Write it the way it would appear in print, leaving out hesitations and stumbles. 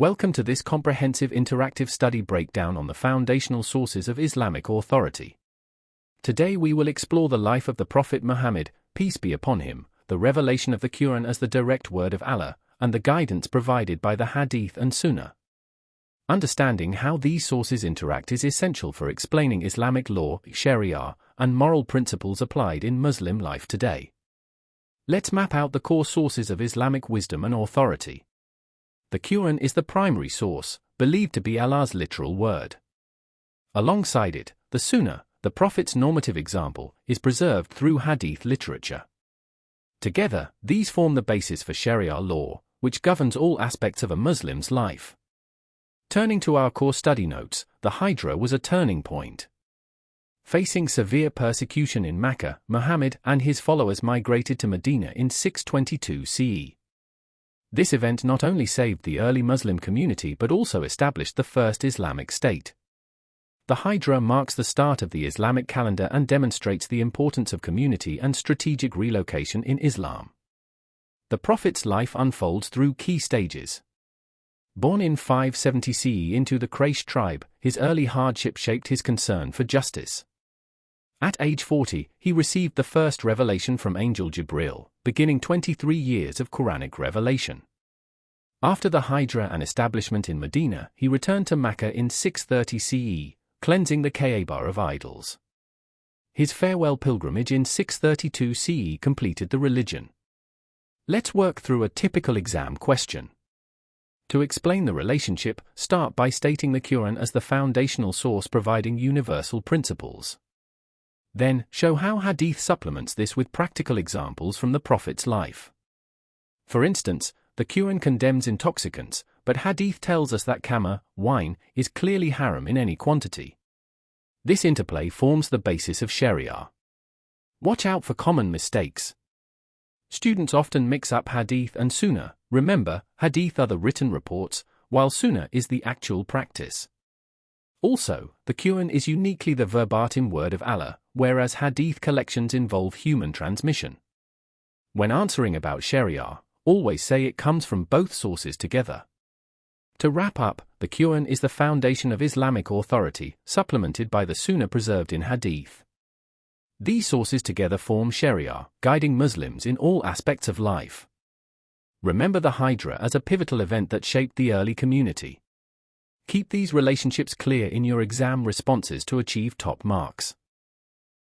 Welcome to this comprehensive interactive study breakdown on the foundational sources of Islamic authority. Today we will explore the life of the Prophet Muhammad, peace be upon him, the revelation of the Qur'an as the direct word of Allah, and the guidance provided by the Hadith and Sunnah. Understanding how these sources interact is essential for explaining Islamic law, Shari'ah, and moral principles applied in Muslim life today. Let's map out the core sources of Islamic wisdom and authority. The Qur'an is the primary source, believed to be Allah's literal word. Alongside it, the Sunnah, the Prophet's normative example, is preserved through Hadith literature. Together, these form the basis for Shari'ah law, which governs all aspects of a Muslim's life. Turning to our core study notes, the Hijra was a turning point. Facing severe persecution in Mecca, Muhammad and his followers migrated to Medina in 622 CE. This event not only saved the early Muslim community but also established the first Islamic state. The Hijra marks the start of the Islamic calendar and demonstrates the importance of community and strategic relocation in Islam. The Prophet's life unfolds through key stages. Born in 570 CE into the Quraysh tribe, his early hardship shaped his concern for justice. At age 40, he received the first revelation from Angel Jibril, beginning 23 years of Quranic revelation. After the Hijra and establishment in Medina, he returned to Mecca in 630 CE, cleansing the Kaaba of idols. His farewell pilgrimage in 632 CE completed the religion. Let's work through a typical exam question. To explain the relationship, start by stating the Qur'an as the foundational source providing universal principles. Then, show how Hadith supplements this with practical examples from the Prophet's life. For instance, the Qur'an condemns intoxicants, but Hadith tells us that khamr, wine, is clearly haram in any quantity. This interplay forms the basis of Shari'ah. Watch out for common mistakes. Students often mix up Hadith and Sunnah. Remember, Hadith are the written reports, while Sunnah is the actual practice. Also, the Qur'an is uniquely the verbatim word of Allah, whereas Hadith collections involve human transmission. When answering about Shari'ah, always say it comes from both sources together. To wrap up, the Qur'an is the foundation of Islamic authority, supplemented by the Sunnah preserved in Hadith. These sources together form Shari'ah, guiding Muslims in all aspects of life. Remember the Hijra as a pivotal event that shaped the early community. Keep these relationships clear in your exam responses to achieve top marks.